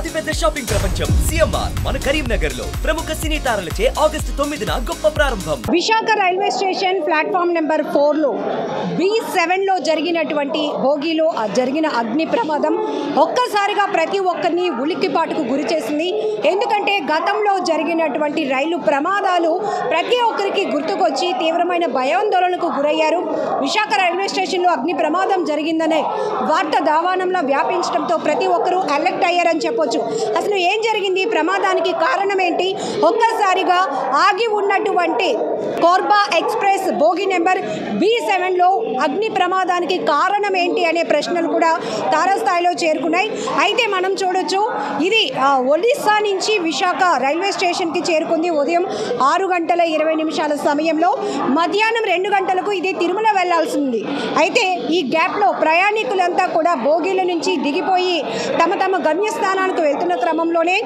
అతిపెద్ద షాపింగ్ ప్రపంచం సిఎంఆర్ మన కరీంనగర్ లో ప్రముఖ సినీ తారలచే ఆగస్టు 9న గొప్ప ప్రారంభం. Visakha railway station platform number 4 లో B7 లో జరిగినటువంటి భోగిలో జరిగిన అగ్ని ప్రమాదం ఒక్కసారిగా ప్రతి ఒక్కరిని ఉలిక్కిపాటుకు గురి చేసింది. ఎందుకంటే గతంలో జరిగినటువంటి రైలు ప్రమాదాలు ప్రతి ఒక్కరికి గుర్తుకొచ్చి తీవ్రమైన భయాందోళనకు గురయ్యారు. విశాఖ రైల్వే స్టేషన్లో అగ్ని ప్రమాదం జరిగిందనే వార్త దావానంలో వ్యాపించడంతో ప్రతి ఒక్కరూ అలర్ట్ అయ్యారని చెప్పొచ్చు. అసలు ఏం జరిగింది, ప్రమాదానికి కారణం ఏంటి, ఒక్కసారిగా ఆగి ఉన్నటువంటి కోర్బా ఎక్స్ప్రెస్ బోగి నెంబర్ B7లో అగ్ని ప్రమాదానికి కారణం ఏంటి అనే ప్రశ్నలు కూడా తారాస్థాయిలో చేరుకున్నాయి. అయితే మనం చూడొచ్చు, ఇది ఒడిస్సా నుంచి విశాఖ రైల్వే స్టేషన్కి చేరుకుంది ఉదయం 6:20 సమయంలో. మధ్యాహ్నం 2 గంటలకు ఇది తిరుమల వెళ్లాల్సింది. అయితే ఈ గ్యాప్లో ప్రయాణికులంతా కూడా బోగీల నుంచి దిగిపోయి తమ తమ గమ్యస్థానానికి వెళ్తున్న క్రమంలోనే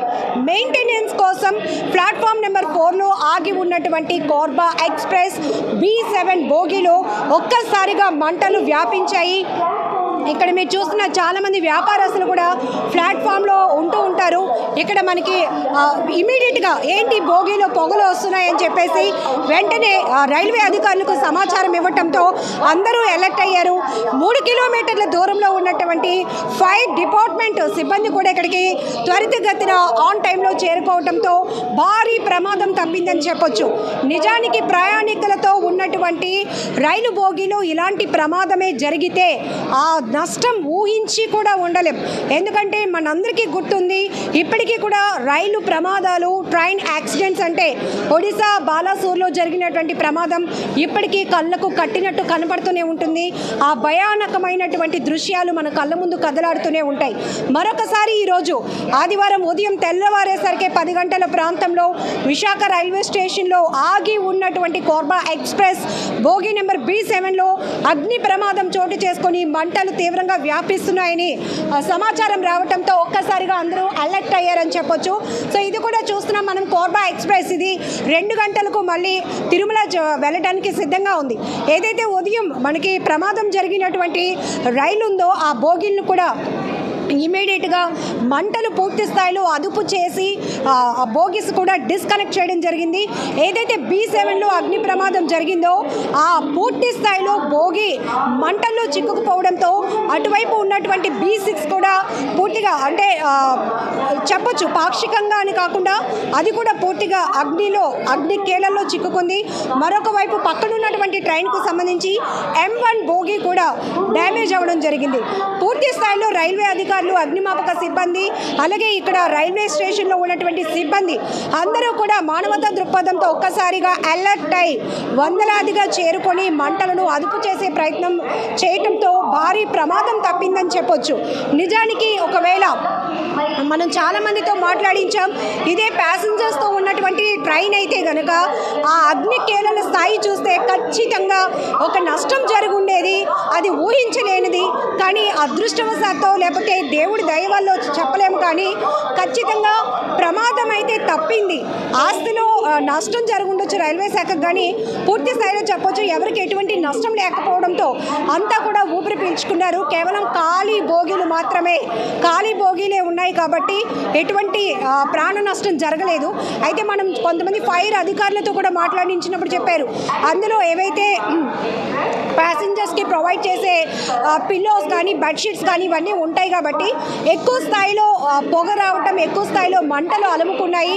మెయింటెనెన్స్ కోసం ప్లాట్ఫామ్ నెంబర్ 4లో ఆగి ఉన్నటువంటి కోర్బా ఎక్స్ప్రెస్ B7 బోగిలో ఒక్కసారిగా మంటలు వ్యాపించాయి. ఇక్కడ మీరు చూస్తున్న చాలామంది వ్యాపారస్తులు కూడా ప్లాట్ఫామ్లో ఉంటూ ఉంటారు. ఇక్కడ మనకి ఇమీడియట్గా ఏంటి బోగిలో పొగలు వస్తున్నాయని చెప్పేసి వెంటనే రైల్వే అధికారులకు సమాచారం ఇవ్వటంతో అందరూ అలర్ట్ అయ్యారు. 3 కిలోమీటర్ల దూరంలో ఉన్నటువంటి ఫైర్ డిపార్ట్మెంట్ సిబ్బంది కూడా ఇక్కడికి త్వరితగతిన ఆన్ టైంలో చేరుకోవడంతో భారీ ప్రమాదం తప్పిందని చెప్పొచ్చు. నిజానికి ప్రయాణికులతో ఉన్నటువంటి రైలు బోగిలో ఇలాంటి ప్రమాదమే జరిగితే ఆ నష్టం ఊహించి కూడా ఉండలేం. ఎందుకంటే మనందరికీ గుర్తుంది, ఇప్పటికీ కూడా రైలు ప్రమాదాలు, ట్రైన్ యాక్సిడెంట్స్ అంటే ఒడిశా బాలాసూర్లో జరిగినటువంటి ప్రమాదం ఇప్పటికీ కళ్ళకు కట్టినట్టు కనపడుతూనే ఉంటుంది. ఆ భయానకమైనటువంటి దృశ్యాలు మన కళ్ళ ముందు కదలాడుతూనే ఉంటాయి. మరొకసారి ఈరోజు ఆదివారం ఉదయం తెల్లవారేసరికి 10 గంటల ప్రాంతంలో విశాఖ రైల్వే స్టేషన్లో ఆగి ఉన్నటువంటి కోర్బా ఎక్స్ప్రెస్ బోగి నెంబర్ B7లో అగ్ని ప్రమాదం చోటు చేసుకొని మంటలు తీవ్రంగా వ్యాపిస్తున్నాయని సమాచారం రావడంతో ఒక్కసారిగా అందరూ అలర్ట్ అయ్యారని చెప్పొచ్చు. సో ఇది కూడా చూస్తున్నాం మనం, కోర్బా ఎక్స్ప్రెస్ ఇది 2 గంటలకు మళ్ళీ తిరుమల వెళ్ళడానికి సిద్ధంగా ఉంది. ఏదైతే ఉదయం మనకి ప్రమాదం జరిగినటువంటి రైలు ఉందో ఆ బోగిలను కూడా ఇమీడియట్గా మంటలు పూర్తి స్థాయిలో అదుపు చేసి బోగిస్ కూడా డిస్కనెక్ట్ చేయడం జరిగింది. ఏదైతే B7లో అగ్ని ప్రమాదం జరిగిందో ఆ పూర్తి స్థాయిలో బోగి మంటల్లో చిక్కుకుపోవడంతో అటువైపు ఉన్నటువంటి B6 కూడా పూర్తిగా అంటే చెప్పొచ్చు పాక్షికంగా అని కాకుండా అది కూడా పూర్తిగా అగ్ని కేళల్లో చిక్కుకుంది. మరొక వైపు పక్కన ఉన్నటువంటి ట్రైన్కు సంబంధించి M1 బోగి కూడా డ్యామేజ్ అవ్వడం జరిగింది. పూర్తి స్థాయిలో రైల్వే అధికారులు, అగ్నిమాపక సిబ్బంది, అలాగే ఇక్కడ రైల్వే స్టేషన్లో ఉన్నటువంటి సిబ్బంది అందరూ కూడా మానవతా దృక్పథంతో ఒక్కసారిగా అలర్ట్ అయి వందలాదిగా చేరుకొని మంటలను అదుపు చేసే ప్రయత్నం చేయటంతో భారీ ప్రమాదం తప్పిందని చెప్పొచ్చు. నిజానికి ఒకవేళ మనం చాలామందితో మాట్లాడించాం, ఇదే ప్యాసింజర్స్తో ఉన్నటువంటి ట్రైన్ అయితే కనుక ఆ అగ్ని కేలల స్థాయి చూస్తే ఖచ్చితంగా ఒక నష్టం జరుగుండేది. అది ఊహించలేనిది. కానీ అదృష్టవశాత్తు లేకపోతే దేవుడి దయ వల్ల చెప్పలేము, కానీ ఖచ్చితంగా ప్రమాదం అయితే తప్పింది. ఆస్తిలో నష్టం జరుగుండొచ్చు రైల్వే శాఖకు, కానీ పూర్తి స్థాయిలో చెప్పొచ్చు ఎవరికి ఎటువంటి నష్టం లేకపోవడంతో అంతా కూడా ఊపిరి పీల్చుకున్నారు. కేవలం ఖాళీ బోగీలు మాత్రమే, ఖాళీ బోగీలే ఉన్నాయి కాబట్టి ఎటువంటి ప్రాణ నష్టం జరగలేదు. అయితే మనం కొంతమంది ఫైర్ అధికారులతో కూడా మాట్లాడించినప్పుడు చెప్పారు, అందులో ఏవైతే ప్యాసింజర్స్కి ప్రొవైడ్ చేసే పిల్లోస్ కానీ బెడ్షీట్స్ కానీ ఇవన్నీ ఉంటాయి కాబట్టి ఎక్కువ స్థాయిలో పొగ రావటం, ఎక్కువ స్థాయిలో మంటలు అలుముకున్నాయి.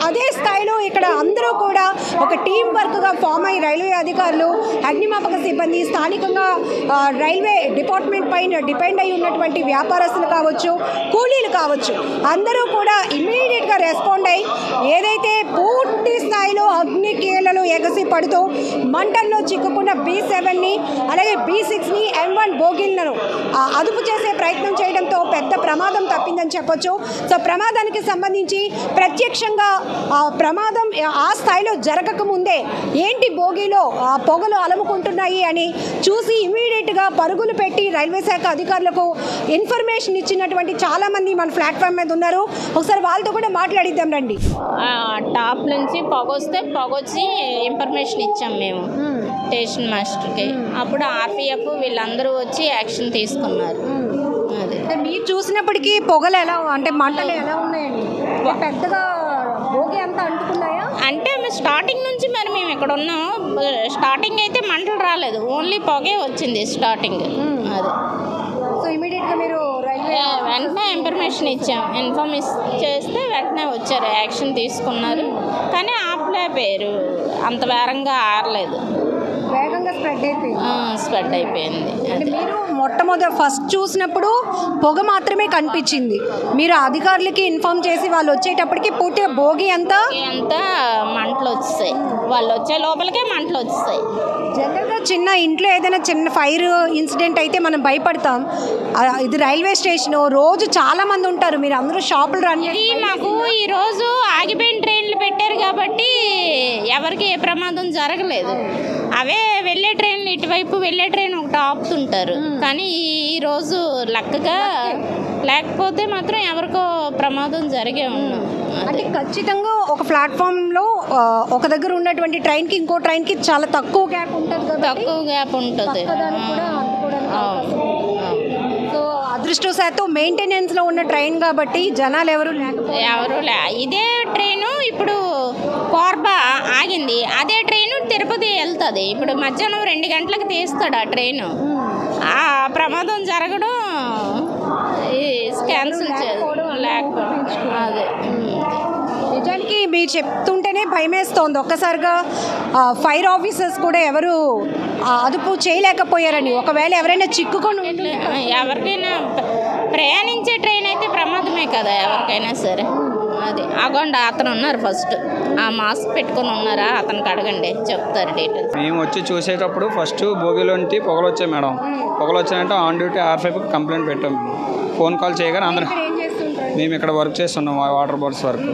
అదే స్థాయిలో ఇక్కడ అందరూ కూడా ఒక టీం వర్క్గా ఫామ్ అయ్యి రైల్వే అధికారులు, అగ్నిమాపక సిబ్బంది, స్థానికంగా రైల్వే డిపార్ట్మెంట్ పైన డిపెండ్ అయి ఉన్నటువంటి వ్యాపారస్తులు కావచ్చు, కూలీలు కావచ్చు, అందరూ కూడా ఇమ్మీడియట్గా రెస్పాండ్ అయ్యి ఏదైతే పూర్తి స్థాయిలో అగ్ని కేలలు ఎగసి పడుతూ మంటల్లో చిక్కుకున్న B7ని అలాగే B6ని M1 బోగిలను అదుపు చేసే ప్రయత్నం చేయడంతో పెద్ద ప్రమాదం తప్పిందని చెప్పొచ్చు. సో ప్రమాదానికి సంబంధించి ప్రత్యక్షంగా ప్రమాదం ఆ స్థాయిలో జరగకముందే ఏంటి బోగిలో పొగలు అలుముకుంటున్నాయి అని చూసి ఇమీడియట్గా పరుగులు పెట్టి రైల్వే శాఖ అధికారులకు ఇన్ఫర్మేషన్ ఇచ్చినటువంటి చాలామంది మన ప్లాట్ఫామ్ మీద ఉన్నారు. ఒకసారి వాళ్ళతో కూడా మాట్లాడిద్దాం రండి. టాప్ నుంచి పొగొచ్చి ఇన్ఫర్మేషన్ ఇచ్చాం మేము స్టేషన్ మాస్టర్కి. అప్పుడు RPF వీళ్ళందరూ వచ్చి యాక్షన్ తీసుకున్నారు. అంటే మీరు చూసినప్పటికీ పొగలు ఎలా అంటే మంటలు ఎలా ఉన్నాయండి? పెద్దగా భోగి అంతా అంటుకున్నాయా? అంటే స్టార్టింగ్ నుంచి మరి మేము ఇక్కడ ఉన్నాం. స్టార్టింగ్ అయితే మంటలు రాలేదు, ఓన్లీ పొగే వచ్చింది స్టార్టింగ్. అది సో ఇమీడియట్గా మీరు రైల్వే వెంటనే ఇన్ఫర్మేషన్ ఇచ్చాం. ఇన్ఫార్మ్ చేస్తే వెంటనే వచ్చారు, యాక్షన్ తీసుకున్నారు. కానీ ఆపలేకపోయారు, అంత వేగంగా ఆరలేదు, వేగంగా స్ప్రెడ్ అయిపోయింది. అంటే మీరు మొట్టమొదటి ఫస్ట్ చూసినప్పుడు పొగ మాత్రమే కనిపించింది. మీరు అధికారులకి ఇన్ఫార్మ్ చేసి వాళ్ళు వచ్చేటప్పటికి పూర్తిగా భోగి అంతా మంటలు వచ్చేసాయి, వాళ్ళు వచ్చే లోపలికే మంటలు వచ్చేసాయి. జనరల్గా చిన్న ఇంట్లో ఏదైనా చిన్న ఫైర్ ఇన్సిడెంట్ అయితే మనం భయపడతాం. ఇది రైల్వే స్టేషన్, రోజు చాలా మంది ఉంటారు, మీరు అందరూ షాపులు రన్ ఇది మాకు ఈరోజు ఆగిపోయిన ట్రైన్లు పెట్టారు కాబట్టి ఎవరికి ఏ ప్రమాదం జరగలేదు. అవే వెళ్ళే ట్రైన్లు, ఇటువైపు వెళ్ళే ట్రైన్ ఒకటి ఆపుతుంటారు. కానీ ఈరోజు లక్కగా, లేకపోతే మాత్రం ఎవరికో ప్రమాదం జరిగే ఉన్నాం. అంటే ఖచ్చితంగా ఒక ప్లాట్ఫామ్లో ఒక దగ్గర ఉన్నటువంటి ట్రైన్కి ఇంకో ట్రైన్కి చాలా తక్కువ గ్యాప్ ఉంటుంది కదా, తక్కువ గ్యాప్ ఉంటుంది. సో అదృష్టవశాత్తు మెయింటెనెన్స్లో ఉన్న ట్రైన్ కాబట్టి జనాలు ఎవరు ఇదే ట్రైను ఇప్పుడు కోర్బా ఆగింది, అదే ట్రైను తిరుపతి వెళ్తుంది. ఇప్పుడు మధ్యాహ్నం 2 గంటలకు తీస్తాడు ఆ ట్రైను. ఆ ప్రమాదం జరగడం క్యాన్సిల్ లేకపోవడం అదే. నిజానికి మీరు చెప్తుంటేనే భయమేస్తోంది. ఒక్కసారిగా ఫైర్ ఆఫీసర్స్ కూడా ఎవరు అదుపు చేయలేకపోయారని, ఒకవేళ ఎవరైనా చిక్కుకొని ఎవరికైనా ప్రయాణించే ట్రైన్ అయితే ప్రమాదమే కదా ఎవరికైనా సరే. అది అగోండి అతను ఉన్నారు, ఫస్ట్ ఆ మాస్క్ పెట్టుకొని ఉన్నారా, అతనికి అడగండి, చెప్తారు డీటెయిల్స్. మేము వచ్చి చూసేటప్పుడు ఫస్ట్ భోగిలోంటి పొగలు వచ్చాయి మేడం. పొగలు వచ్చాయంటే ఆన్ డ్యూటీ R5కి కంప్లైంట్ పెట్టాం. ఫోన్ కాల్ చేయగానే అందరూ, మేము ఇక్కడ వర్క్ చేస్తున్నాం, వాటర్ బాటిల్స్ వర్క్.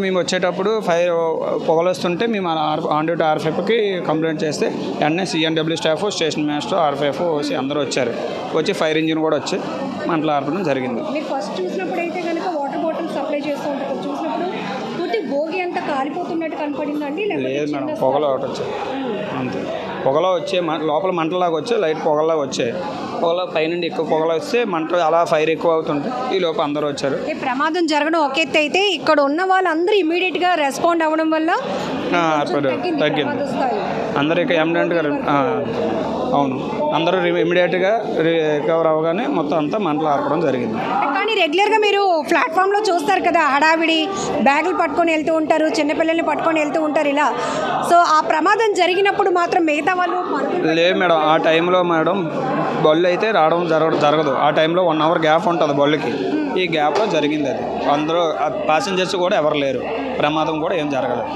మేము వచ్చేటప్పుడు పొగలు వస్తుంటే మేము ఆన్ డ్యూటీ R5కి కంప్లైంట్ చేస్తే వెంటనే CNW staff, station master, R5 OC అందరూ వచ్చారు. వచ్చి ఫైర్ ఇంజిన్ కూడా వచ్చి మంటలు ఆర్పడం జరిగింది. మీరు ఫస్ట్ చూసినప్పుడు అయితే కనుక వాటర్ బాటిల్ సప్లై చేస్తూ ఉంటారు, చూసినప్పుడు పూర్తి భోగి అంతా కాలిపోతున్నట్టు కనపడిందండి? లేదు మేడం, పొగలు ఒకటి వచ్చాయి అంతే. పొగలో వచ్చే లోపల మంటలాగా వచ్చే, లైట్ పొగలాగా వచ్చాయి. పొగల పైనుండి ఎక్కువ పొగలు వస్తే మంట అలా ఫైర్ ఎక్కువ అవుతుంటే ఈ లోపు అందరూ వచ్చారు. ప్రమాదం జరగడం ఒక ఎత్తు అయితే, ఇక్కడ ఉన్న వాళ్ళందరూ ఇమీడియట్గా రెస్పాండ్ అవ్వడం వల్ల తగ్గింది. అందరూ ఇక ఎమిడెంట్గా అవును, అందరూ ఇమీడియట్గా రికవర్ అవ్వగానే మొత్తం అంతా మంటలు ఆర్పడం జరిగింది. కానీ రెగ్యులర్గా మీరు ప్లాట్ఫామ్లో చూస్తారు కదా, హడావిడి బ్యాగులు పట్టుకొని వెళ్తూ ఉంటారు, చిన్నపిల్లల్ని పట్టుకొని వెళ్తూ ఉంటారు ఇలా. సో ఆ ప్రమాదం జరిగినప్పుడు మాత్రం మిగతా వాళ్ళు లేదు మేడం, ఆ టైంలో మేడం బళ్ళు అయితే రావడం జరగదు. ఆ టైంలో 1 అవర్ గ్యాప్ ఉంటుంది బళ్ళుకి. ఈ గ్యాప్లో జరిగింది అది. అందరూ ప్యాసింజర్స్ కూడా ఎవరు లేరు, ప్రమాదం కూడా ఏం జరగలేదు.